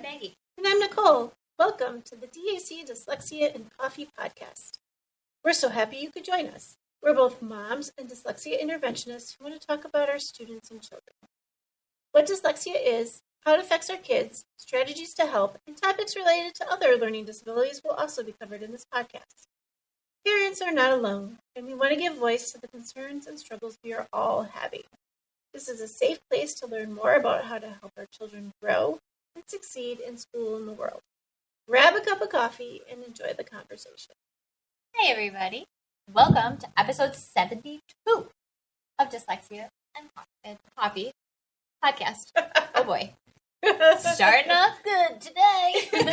Maggie. And I'm Nicole. Welcome to the DAC Dyslexia and Coffee podcast. We're so happy you could join us. We're both moms and dyslexia interventionists who want to talk about our students and children. What dyslexia is, how it affects our kids, strategies to help, and topics related to other learning disabilities will also be covered in this podcast. Parents are not alone, and we want to give voice to the concerns and struggles we are all having. This is a safe place to learn more about how to help our children grow and succeed in school and the world. Grab a cup of coffee and enjoy the conversation. Hey, everybody. Welcome to episode 72 of Dyslexia and Coffee podcast. Oh, boy. Starting off good today. We're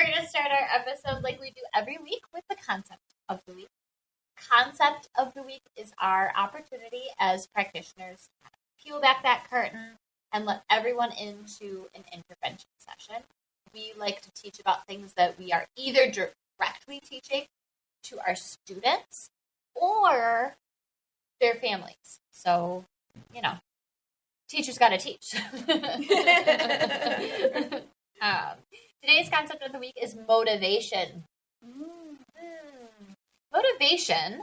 going to start our episode like we do every week with the concept of the week. Concept of the week is our opportunity as practitioners to peel back that curtain and let everyone into an intervention session. We like to teach about things that we are either directly teaching to our students or their families. So, teachers got to teach. Today's concept of the week is motivation. Motivation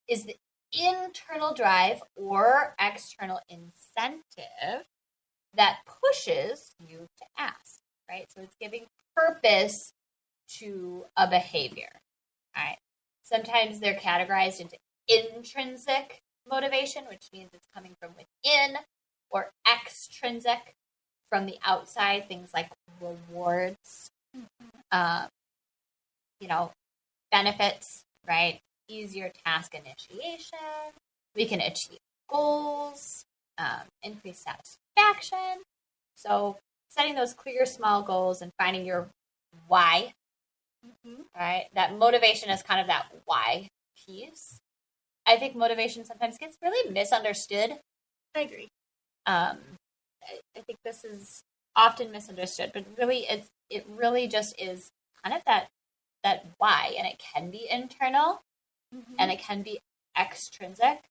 is the internal drive or external incentive that pushes you to ask, right? So it's giving purpose to a behavior, right? Sometimes they're categorized into intrinsic motivation, which means it's coming from within, or extrinsic from the outside, things like rewards, benefits, right? Easier task initiation. We can achieve goals, increase satisfaction. So setting those clear, small goals and finding your why, right? That motivation is kind of that why piece. I think motivation sometimes gets really misunderstood. I agree. I think this is often misunderstood, but really it really just is kind of that why, and it can be internal and it can be extrinsic.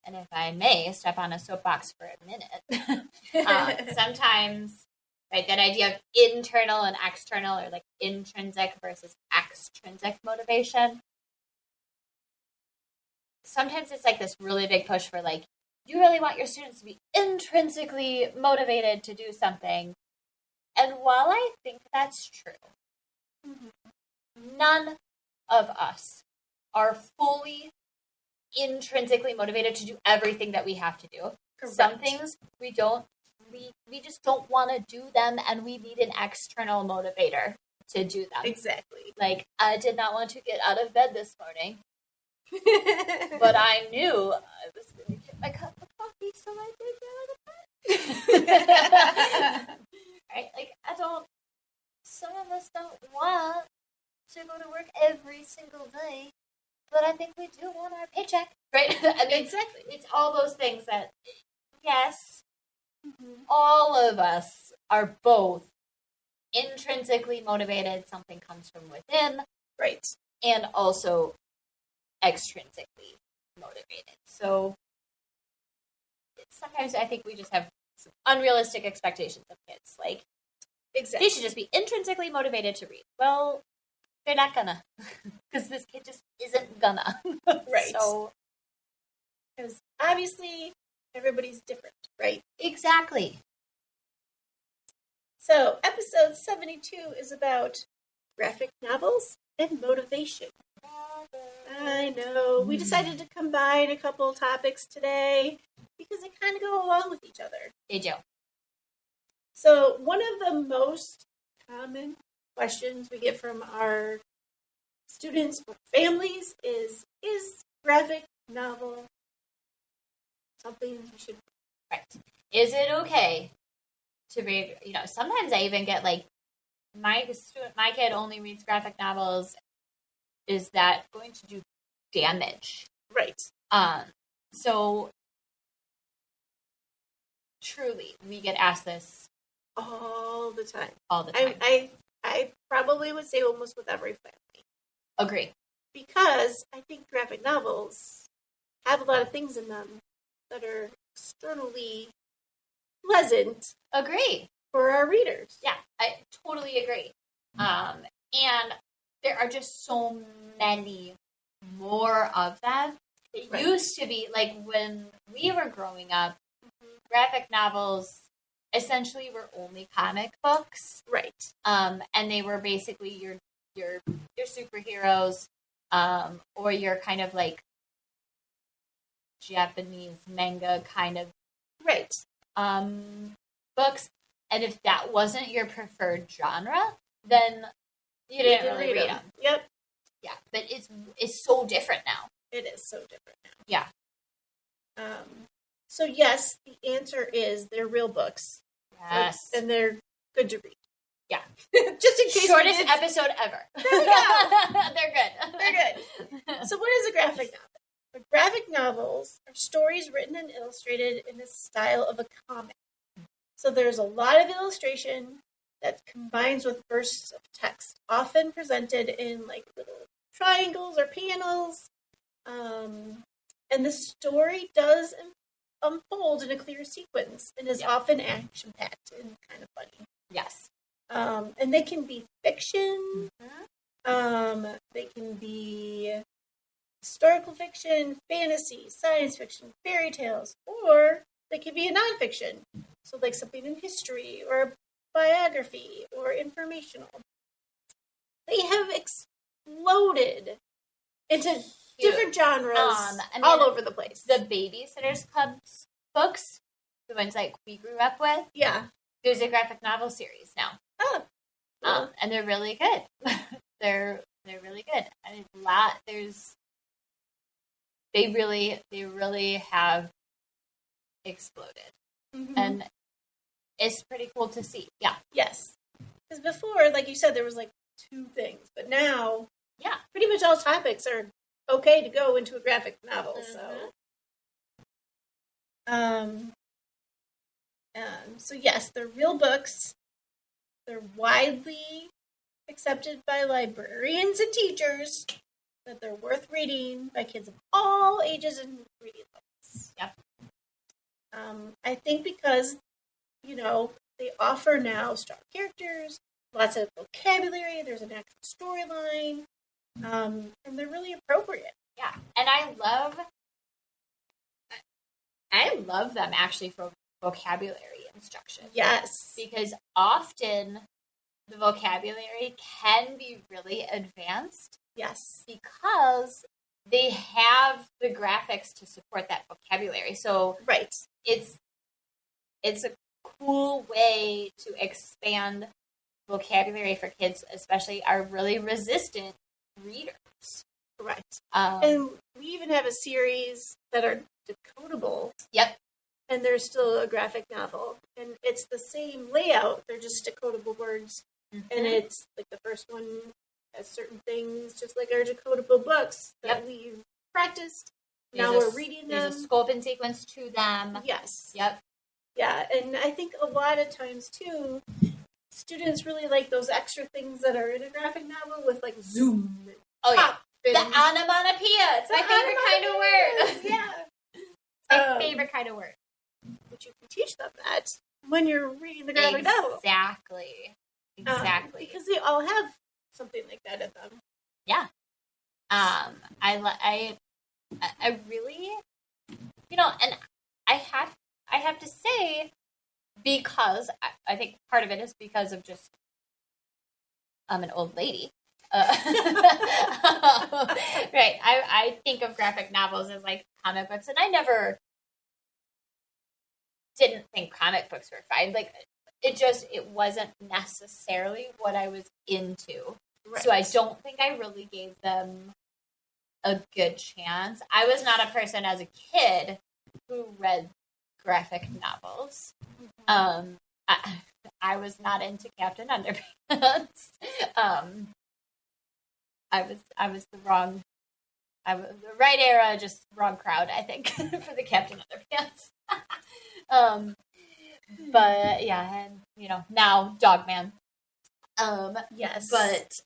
And if I may step on a soapbox for a minute, sometimes, right, that idea of internal and external, or like intrinsic versus extrinsic motivation, sometimes it's like this really big push for like, you really want your students to be intrinsically motivated to do something. And while I think that's true, none of us are fully intrinsically motivated to do everything that we have to do. Correct. Some things we just don't want to do them, and we need an external motivator to do them. Exactly. Like, I did not want to get out of bed this morning, but I knew I was going to get my cup of coffee, so I did get out of bed. Right? Like, some of us don't want to go to work every single day, but I think we do want our paycheck, right? I mean, exactly. It's all those things that, yes, all of us are both intrinsically motivated. Something comes from within, right, and also extrinsically motivated. So sometimes I think we just have some unrealistic expectations of kids. Like, exactly, they should just be intrinsically motivated to read. Well, they're not gonna, because this kid just isn't gonna. Right. So, because obviously everybody's different, right? Exactly. So, episode 72 is about graphic novels and motivation. I know. We decided to combine a couple topics today because they kind of go along with each other. They do. So, one of the most common questions we get from our students or families is graphic novel something you should read? Right. Is it okay to read, sometimes I even get like, my kid only reads graphic novels. Is that going to do damage? Right. So truly, we get asked this all the time. All the time. I probably would say almost with every family. Agree. Because I think graphic novels have a lot of things in them that are externally pleasant. Agree. for our readers. Yeah, I totally agree. And there are just so many more of them. It used to be, like, when we were growing up, graphic novels essentially were only comic books. Right. And they were basically your superheroes, or your kind of like Japanese manga kind of books. And if that wasn't your preferred genre, then you didn't really read them. Yep. Yeah, but it's so different now. It is so different now. Yeah. So yes, the answer is they're real books. Yes. And they're good to read. Yeah. Just in case. Shortest episode ever. There we go. They're good. They're good. So what is a graphic novel? Graphic novels are stories written and illustrated in the style of a comic. So there's a lot of illustration that combines with bursts of text, often presented in like little triangles or panels. And the story does unfold in a clear sequence and is often action-packed and kind of funny. Yes. And they can be fiction. They can be historical fiction, fantasy, science fiction, fairy tales, or they can be a nonfiction. So like something in history or a biography or informational. They have exploded into different genres all over the place. The Babysitters Club books, the ones like we grew up with, there's a graphic novel series now. Oh, cool. And they're really good. they're really good. I mean, they really have exploded, and it's pretty cool to see. Yeah. Yes. Because before, like you said, there was like 2 things, but now, pretty much all topics are okay to go into a graphic novel. So yes, they're real books. They're widely accepted by librarians and teachers that they're worth reading by kids of all ages and reading levels. Yep. I think because, they offer now strong characters, lots of vocabulary, there's an actual storyline, and they're really appropriate. Yeah, and I love them actually for vocabulary instruction. Yes. Because often the vocabulary can be really advanced. Yes. Because they have the graphics to support that vocabulary. So it's a cool way to expand vocabulary for kids, especially our really resistant readers. Right. And we even have a series that are decodable. Yep. And there's still a graphic novel. And it's the same layout. They're just decodable words. And it's like the first one has certain things, just like our decodable books that we've practiced. Now we're reading them. There's a scope and sequence to them. Yes. Yep. Yeah, and I think a lot of times, too, students really like those extra things that are in a graphic novel with, like, zoom. The onomatopoeia. It's my favorite kind of word. Yeah. It's my favorite kind of word. But you can teach them that when you're reading the graphic novel. Exactly. Because they all have something like that in them. Yeah. I really, and I have to say, because I think part of it is because of just I'm an old lady. Right. I think of graphic novels as like comic books, and I never didn't think comic books were fine. Like it wasn't necessarily what I was into. Right. So I don't think I really gave them a good chance. I was not a person as a kid who read graphic novels. I was not into Captain Underpants. I was the right era, just wrong crowd, I think, for the Captain Underpants. But yeah, and now Dogman. Yes. But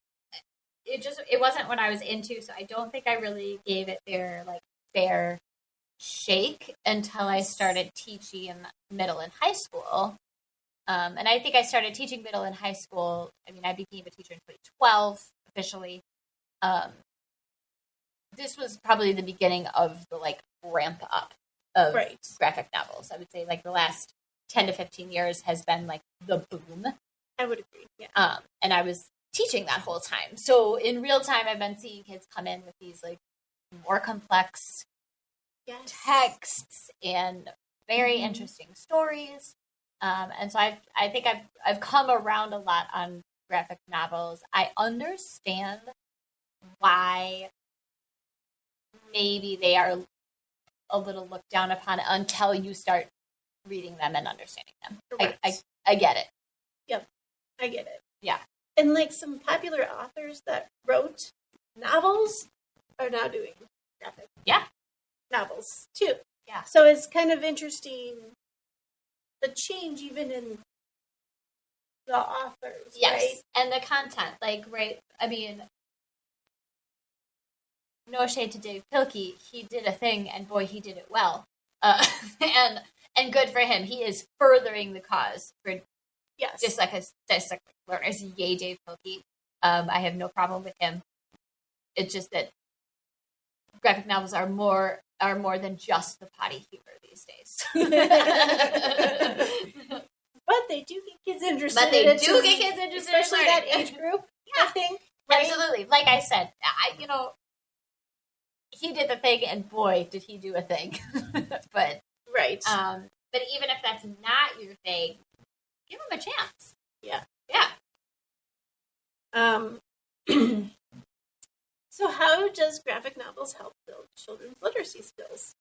it wasn't what I was into, so I don't think I really gave it fair shake until I started teaching in middle and high school. And I think I started teaching middle and high school. I mean, I became a teacher in 2012 officially. This was probably the beginning of the like ramp up of graphic novels. I would say like the last 10 to 15 years has been like the boom. I would agree. Yeah. And I was teaching that whole time. So in real time, I've been seeing kids come in with these like more complex texts and very interesting stories. And so I think I've come around a lot on graphic novels. I understand why maybe they are a little looked down upon until you start reading them and understanding them. I get it. Yep, I get it. Yeah. And like some popular authors that wrote novels are now doing graphic novels too. Yeah. So it's kind of interesting the change even in the authors, right? And the content, like, right, I mean, no shade to Dave Pilkey, he did a thing, and boy, he did it well. And good for him. He is furthering the cause for dyslexic learners. Yay, Dave Pilkey. I have no problem with him. It's just that graphic novels are more than just the potty humor these days. But they do get kids interested. Especially that age group. Yeah, I think. Right? Absolutely. Like I said, he did the thing, and boy, did he do a thing. But but even if that's not your thing, give him a chance. Yeah. So how does graphic novels help build children's literacy skills?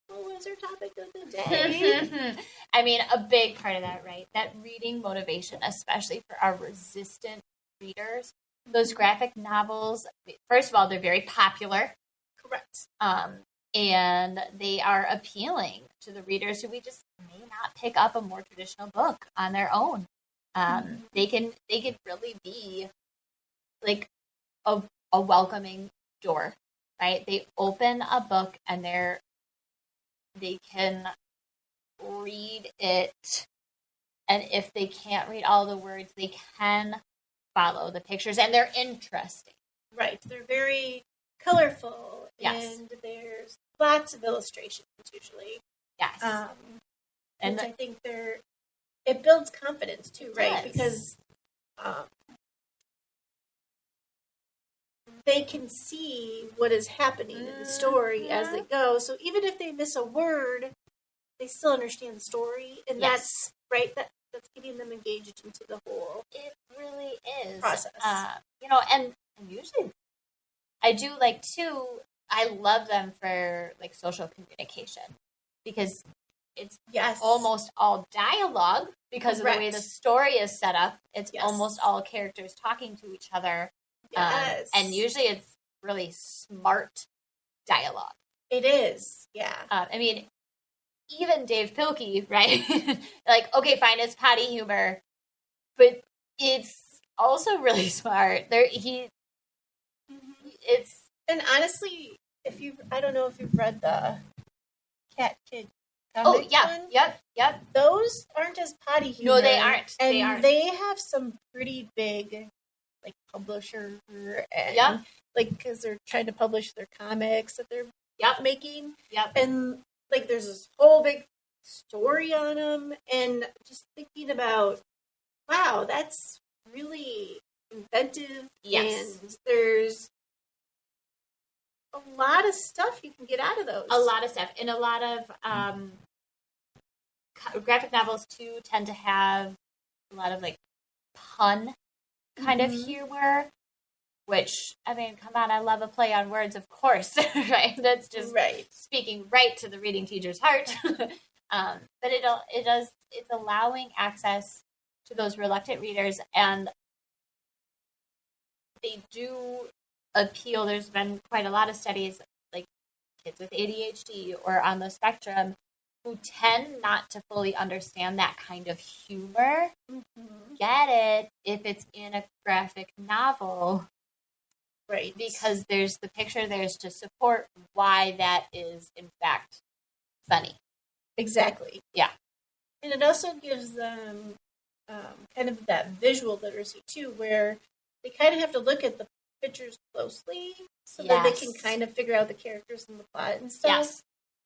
What was our topic of the day? I mean, a big part of that, right? That reading motivation, especially for our resistant readers. Those graphic novels, first of all, they're very popular. Correct. And they are appealing to the readers who we just may not pick up a more traditional book on their own. They can really be like a welcoming door, right? They open a book and they can read it, and if they can't read all the words, they can follow the pictures, and they're interesting. Right. They're very colorful, and there's lots of illustrations usually. Yes. And I think it builds confidence too, right? Does. Because they can see what is happening in the story as they go. So even if they miss a word, they still understand the story, and that's right. That's getting them engaged into the whole. It really is process. And usually I do like too. I love them for like social communication because it's almost all dialogue because of the way the story is set up. It's almost all characters talking to each other. Yes. And usually it's really smart dialogue. It is, yeah. I mean, even Dave Pilkey, right? Like, okay, fine, it's potty humor, but it's also really smart. And honestly, I don't know if you've read the Cat Kid. Oh yeah, one. Yep. Those aren't as potty humor. No, they aren't. And they have some pretty big, like, publisher and because they're trying to publish their comics that they're making. Yep. And like, there's this whole big story on them, and just thinking about, wow, that's really inventive. Yes. And there's a lot of stuff you can get out of those. A lot of stuff. And a lot of graphic novels, too, tend to have a lot of, like, pun kind of humor, which, I mean, come on, I love a play on words, of course, right? That's just speaking right to the reading teacher's heart. But it's allowing access to those reluctant readers, and they do appeal. There's been quite a lot of studies, like kids with ADHD or on the spectrum, who tend not to fully understand that kind of humor. Get it if it's in a graphic novel. Right. Because there's the picture there's to support why that is, in fact, funny. Exactly. Yeah. And it also gives them kind of that visual literacy, too, where they kind of have to look at the pictures closely so that they can kind of figure out the characters and the plot and stuff. Yes.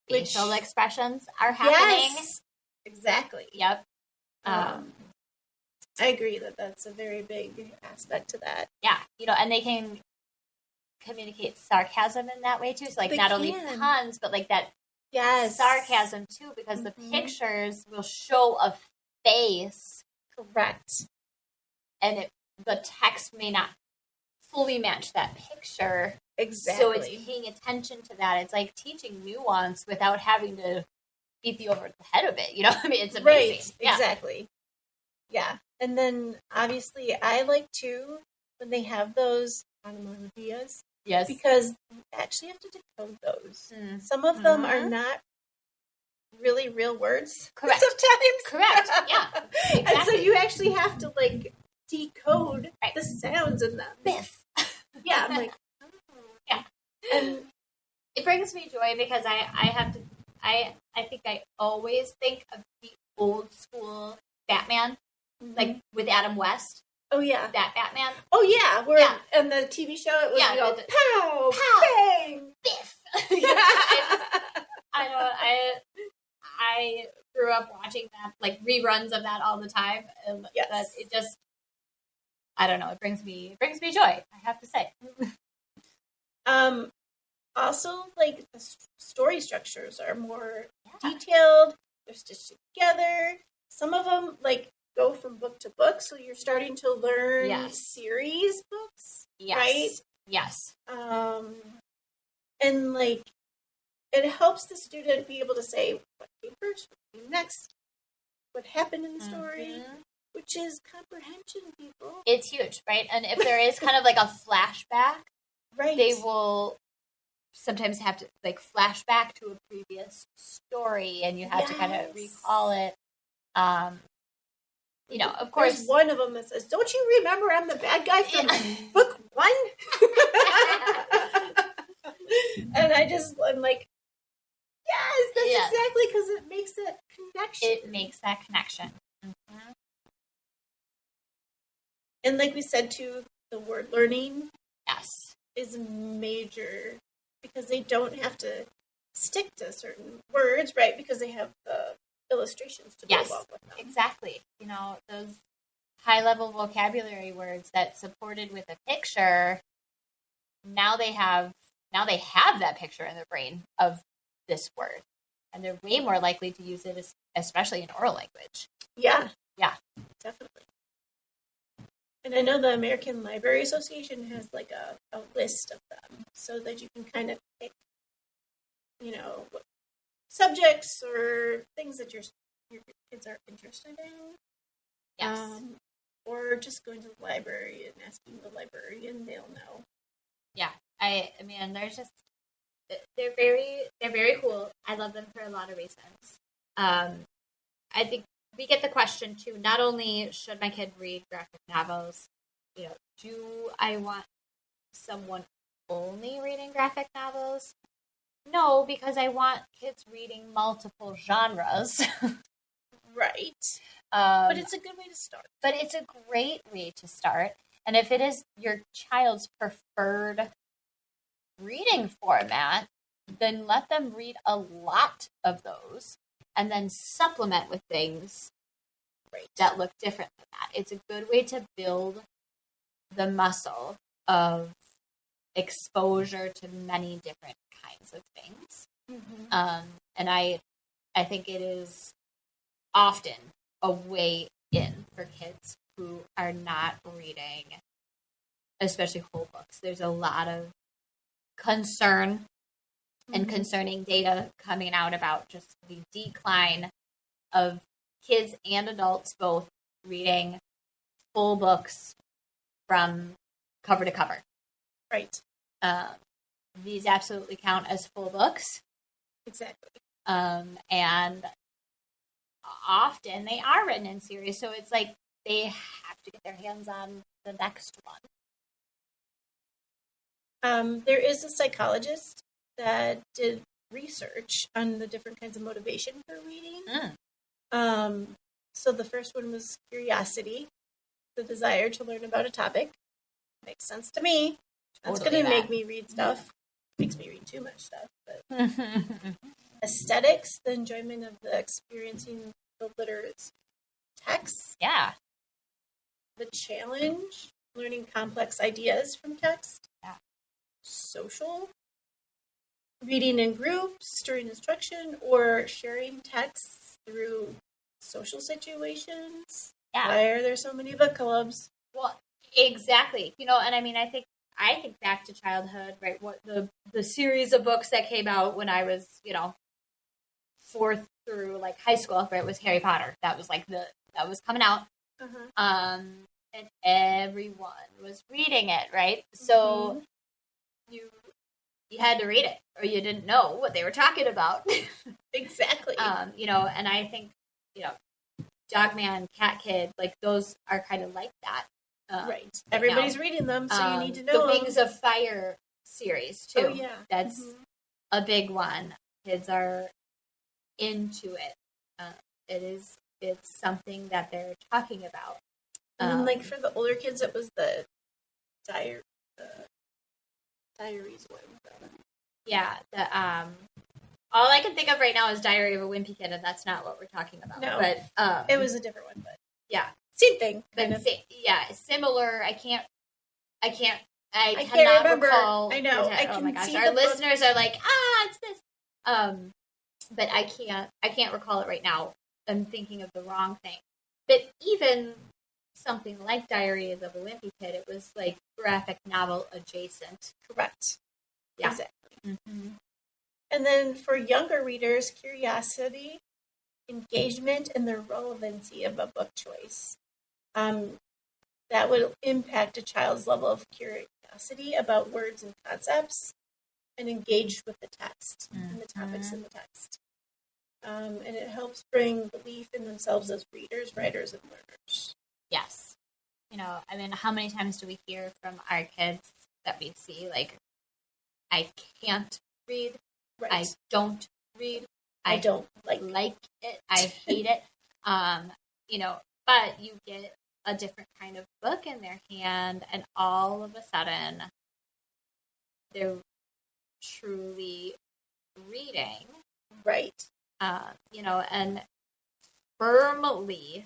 Facial expressions are happening. Yes. Exactly. Yep. I agree that that's a very big aspect to that. Yeah. And they can communicate sarcasm in that way, too. So, like, not only puns, but, like, that sarcasm, too, because the pictures will show a face. Correct. And the text may not fully match that picture. Exactly. So it's paying attention to that. It's like teaching nuance without having to beat you over the head of it. I mean, it's amazing. Right. Yeah. Exactly. Yeah. And then, obviously, I like, too, when they have those onomatopoeias. Yes. Because you actually have to decode those. Some of them are not really real words. Correct. Sometimes. Correct. Yeah. Exactly. And so you actually have to, like, decode the sounds in them. Biff. Yeah. I'm like, yeah. And it brings me joy because I think I always think of the old school Batman, like with Adam West. Oh, yeah. That Batman. Oh, yeah. Where in the TV show, it was go, pow, bang, biff. I know. I grew up watching that, like, reruns of that all the time. And that it just, I don't know, it brings me joy, I have to say. Also, like, the story structures are more detailed. They're stitched together. Some of them, like, go from book to book, so you're starting to learn series books, right? Yes. And, like, it helps the student be able to say what came first, what came next, what happened in the story, which is comprehension, people. It's huge, right? And if there is kind of like a flashback, they will sometimes have to, like, flashback to a previous story, and you have to kind of recall it. Of course, there's one of them that says, "Don't you remember I'm the bad guy from book 1?" And I'm like, yes, that's exactly, because it makes that connection. It makes that connection. Mm-hmm. And like we said, too, the word learning is major, because they don't have to stick to certain words, right? Because they have the illustrations to go along with them. Exactly. Those high-level vocabulary words that supported with a picture, now they have that picture in their brain of this word, and they're way more likely to use it, especially in oral language. Yeah, definitely. And I know the American Library Association has, like, a list of them, so that you can kind of pick, what subjects or things that your kids are interested in. Yes. Or just going to the library and asking the librarian, they'll know. Yeah. I mean, they're very cool. I love them for a lot of reasons. I think we get the question, too, not only should my kid read graphic novels, do I want someone only reading graphic novels? No, because I want kids reading multiple genres. Right. But it's a good way to start. But it's a great way to start. And if it is your child's preferred reading format, then let them read a lot of those and then supplement with things that look different than that. It's a good way to build the muscle of exposure to many different kinds of things. Mm-hmm. And I think it is often a way in for kids who are not reading, especially whole books. There's a lot of concern and concerning data coming out about just the decline of kids and adults both reading full books from cover to cover. Right. These absolutely count as full books. Exactly. And often they are written in series, so it's like they have to get their hands on the next one. There is a psychologist that did research on the different kinds of motivation for reading. So the first one was curiosity, the desire to learn about a topic. Makes sense to me. That's Totally going to make me read stuff. Makes me read too much stuff. But aesthetics, the enjoyment of the experiencing the literature text. Yeah. The challenge, learning complex ideas from text. Yeah. Social, reading in groups during instruction or sharing texts through social situations. Yeah. Why are there so many book clubs? Well, exactly. And I mean, I think back to childhood, right? What the series of books that came out when I was, fourth through like high school, right, was Harry Potter. That was like that was coming out. And everyone was reading it, right? So you had to read it or you didn't know what they were talking about. Exactly. And I think, Dogman, Cat Kid, like those are kind of like that. Right. Everybody's reading them, so you need to know the Wings of Fire series too. Oh yeah. That's a big one. Kids are into it. It's something that they're talking about. And then, like for the older kids, it was the diaries one. Yeah. All I can think of right now is Diary of a Wimpy Kid, and that's not what we're talking about. No, but it was a different one. But yeah, same thing. Similar. I cannot remember. recall. I know. Oh my gosh, our listeners are like, it's this. But I can't recall it right now. I'm thinking of the wrong thing. But even something like Diaries of a Wimpy Kid, it was like graphic novel adjacent. Correct. Yeah. Exactly. And then for younger readers, curiosity, engagement, and the relevancy of a book choice. That would impact a child's level of curiosity about words and concepts and engaged with the text and the topics in the text. And it helps bring belief in themselves as readers, writers, and learners. Yes. I mean, how many times do we hear from our kids that we see, like, I can't read, right. I don't read, I don't like it, I hate it, but you get a different kind of book in their hand, and all of a sudden, they're truly reading. Right. And firmly,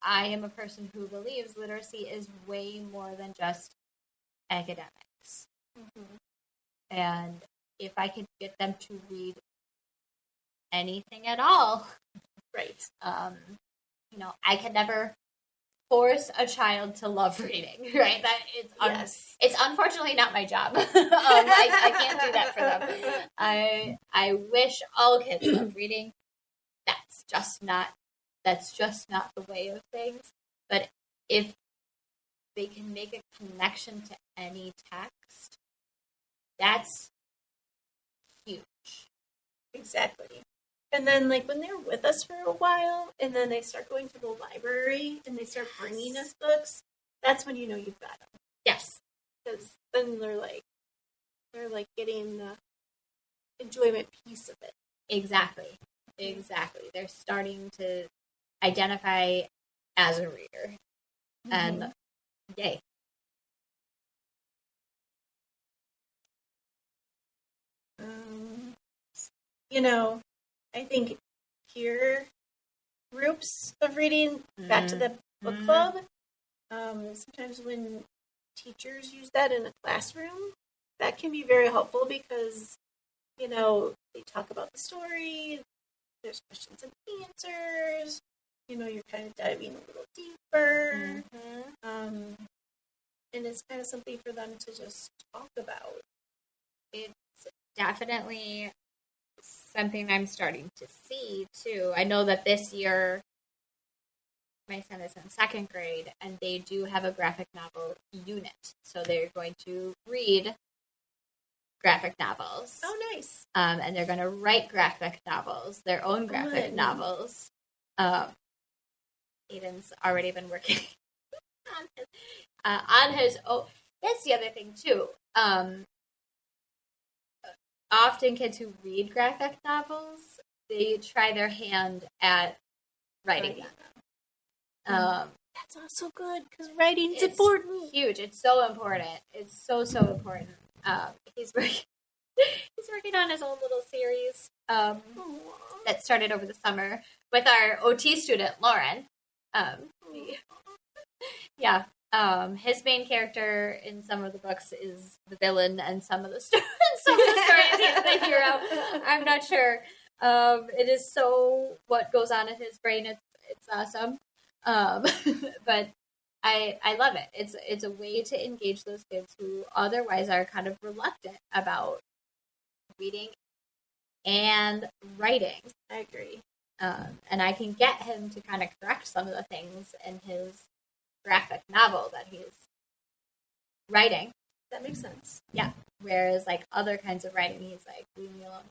I am a person who believes literacy is way more than just academics. And if I could get them to read anything at all, right. I could never force a child to love reading, right? That it's unfortunately not my job. I can't do that for them. I wish all kids loved reading. That's just not the way of things. But if they can make a connection to any text, that's huge. Exactly. And then, like, when they're with us for a while, and then they start going to the library, and they start bringing us books, that's when you know you've got them. Yes. Because then they're getting the enjoyment piece of it. Exactly. They're starting to identify as a reader. And yay. I think peer groups of reading, back to the book club, sometimes when teachers use that in a classroom, that can be very helpful because, they talk about the story, there's questions and answers, you're kind of diving a little deeper, and it's kind of something for them to just talk about. It's definitely something I'm starting to see, too. I know that this year, my son is in second grade, and they do have a graphic novel unit. So they're going to read graphic novels. Oh, nice. And they're going to write graphic novels, their own graphic novels. Aiden's already been working on his. Oh, that's the other thing, too. often kids who read graphic novels, they try their hand at writing them. That's also good because writing's It's important. Huge. It's so important. It's so important. He's working on his own little series that started over the summer with our OT student Lauren. Yeah. His main character in some of the books is the villain, and some of the stories he's the hero. I'm not sure. It is so what goes on in his brain. It's awesome. But I love it. It's a way to engage those kids who otherwise are kind of reluctant about reading and writing. I agree. And I can get him to kind of correct some of the things in his graphic novel that he's writing. That makes sense. Yeah. Whereas like other kinds of writing, he's like, leave me alone,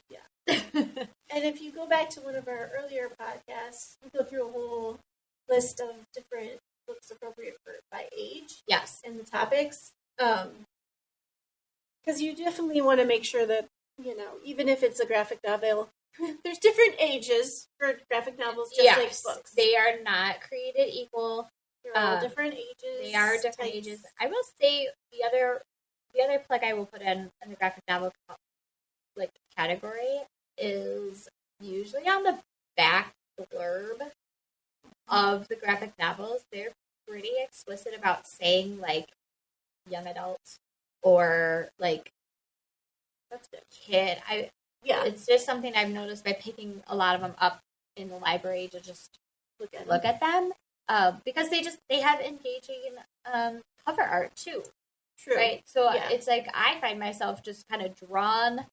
Yeah. And if you go back to one of our earlier podcasts, we go through a whole list of different books appropriate by age. Yes. And the topics. Because you definitely want to make sure that, even if it's a graphic novel, there's different ages for graphic novels, just like books. They are not created equal. They're all different ages. They are different ages. I will say the other plug I will put in the graphic novel like category is usually on the back blurb of the graphic novels. They're pretty explicit about saying like young adult or like that's good. Kid. It's just something I've noticed by picking a lot of them up in the library to just look at them. Because they have engaging cover art too. True. Right? So it's like I find myself just kind of drawn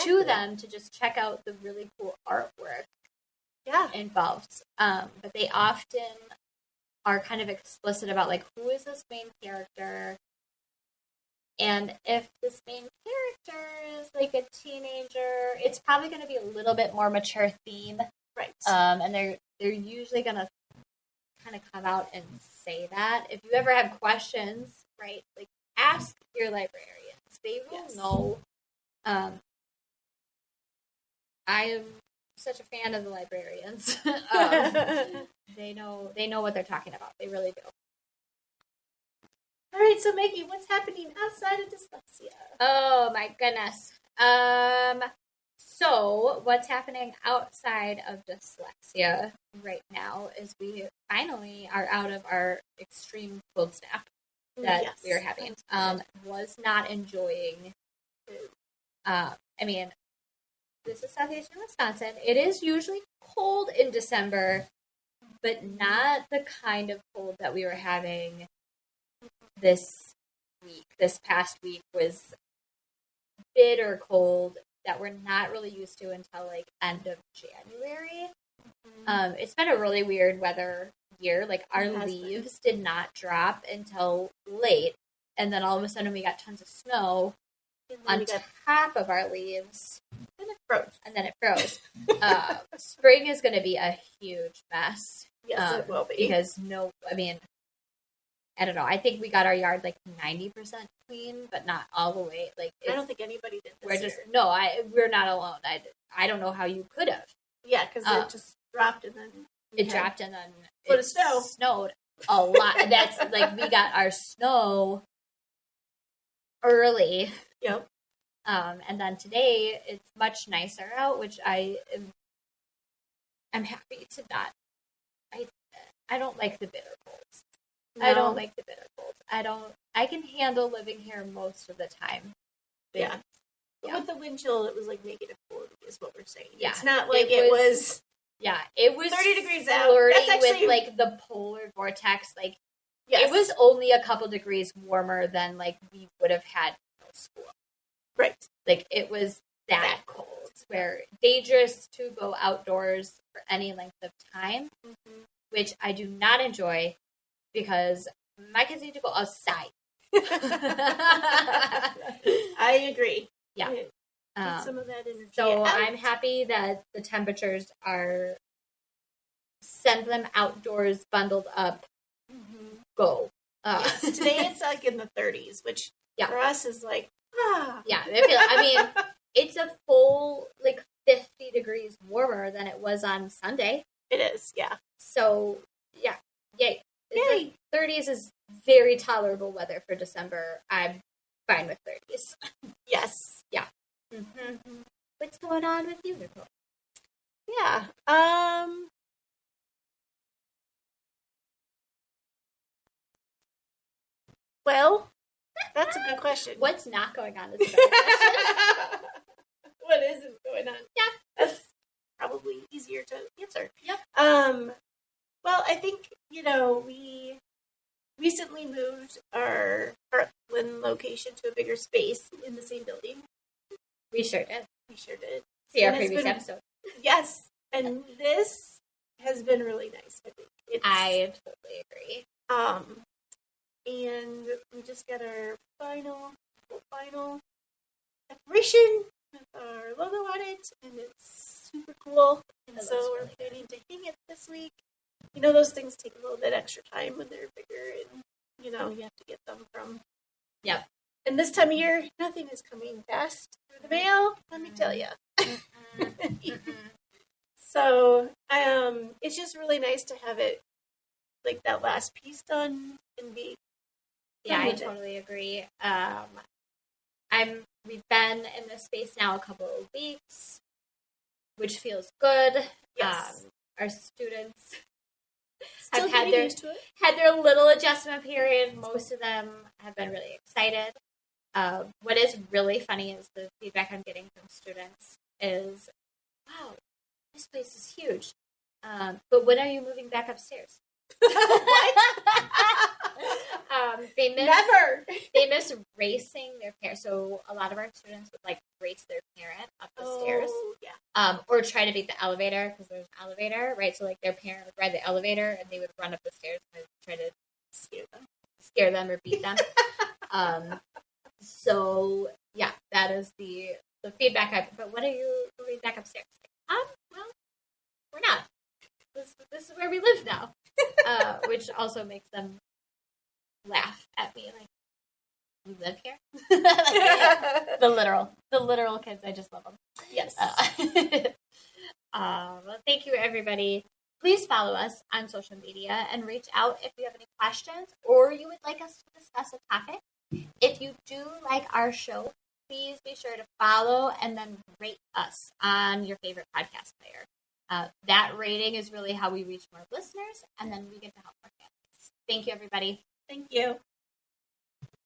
to them to just check out the really cool artwork involved. But they often are kind of explicit about like who is this main character, and if this main character is like a teenager, it's probably going to be a little bit more mature theme. Right. And they're usually going to kind of come out and say that. If you ever have questions, right, like ask your librarians. They will know. I am such a fan of the librarians. They know what they're talking about. They really do. All right, so Maggie, what's happening outside of dyslexia? Oh my goodness. So what's happening outside of dyslexia right now is we finally are out of our extreme cold snap that we were having. Was not enjoying. I mean, this is southeastern Wisconsin. It is usually cold in December, but not the kind of cold that we were having this week. This past week was bitter cold that we're not really used to until like end of January. It's been a really weird weather year. Like our leaves did not drop until late, and then all of a sudden we got tons of snow on top of our leaves. And then it froze. Spring is going to be a huge mess. Yes, it will be. Because I don't know. I think we got our yard like 90% clean, but not all the way. Like I don't think anybody did this year. We're not alone. I don't know how you could have. Yeah, because it just dropped and then foot of snow. Snowed a lot. That's like we got our snow early. Yep. And then today it's much nicer out, which I'm happy to not. I don't like the bitter colds. No. I don't like the bitter colds. I can handle living here most of the time. Yeah. With the wind chill, it was like negative 40 is what we're saying. Yeah. It's not like it was. Yeah, it was 30 degrees out. Flirting with like the polar vortex. Like it was only a couple degrees warmer than like we would have had in school. Right. Like it was that cold, where dangerous to go outdoors for any length of time, which I do not enjoy because my kids need to go outside. I agree. Yeah. Get some of that energy. So I'm happy that the temperatures are send them outdoors, bundled up, go. Yes. Today it's like in the 30s, which Yeah. For us is like, Yeah, I mean, it's a full, 50 degrees warmer than it was on Sunday. It is, yeah. So, yeah, yay. Yay. 30s is very tolerable weather for December. I'm fine with 30s. Yes. Yeah. Mm-hmm. What's going on with you, Nicole? Yeah. Well, that's a good question. What's not going on is a better question. What isn't going on? Yeah. That's probably easier to answer. Yep. Well, I think, we recently moved our Heartland location to a bigger space in the same building. We sure did. See our previous episode. Yes. And this has been really nice, I think. I totally agree. And we just got our final decoration with our logo on it, and it's super cool. And so we're planning to hang it this week. Those things take a little bit extra time when they're bigger, and you have to get them from. Yep. And this time of year, nothing is coming fast through the mail. Let me tell you. So, it's just really nice to have it, that last piece done and be. Yeah, I totally agree. We've been in this space now a couple of weeks, which feels good. Yes. Our students Still have had their little adjustment period. Most of them have been really excited. What is really funny is the feedback I'm getting from students is, wow, this place is huge. But when are you moving back upstairs? What? Never. They miss racing their parent. So a lot of our students would race their parent up the stairs. Yeah. Or try to beat the elevator because there's an elevator, right? So their parent would ride the elevator and they would run up the stairs and try to scare them or beat them. So yeah, that is the feedback. But when are you moving back upstairs? Well, we're not. This is where we live now, which also makes them laugh at me you live here? The literal kids, I just love them. Yes. Well, thank you, everybody. Please follow us on social media and reach out if you have any questions or you would like us to discuss a topic. If you do like our show, please be sure to follow and then rate us on your favorite podcast player. That rating is really how we reach more listeners, and then we get to help more families. Thank you, everybody. Thank you.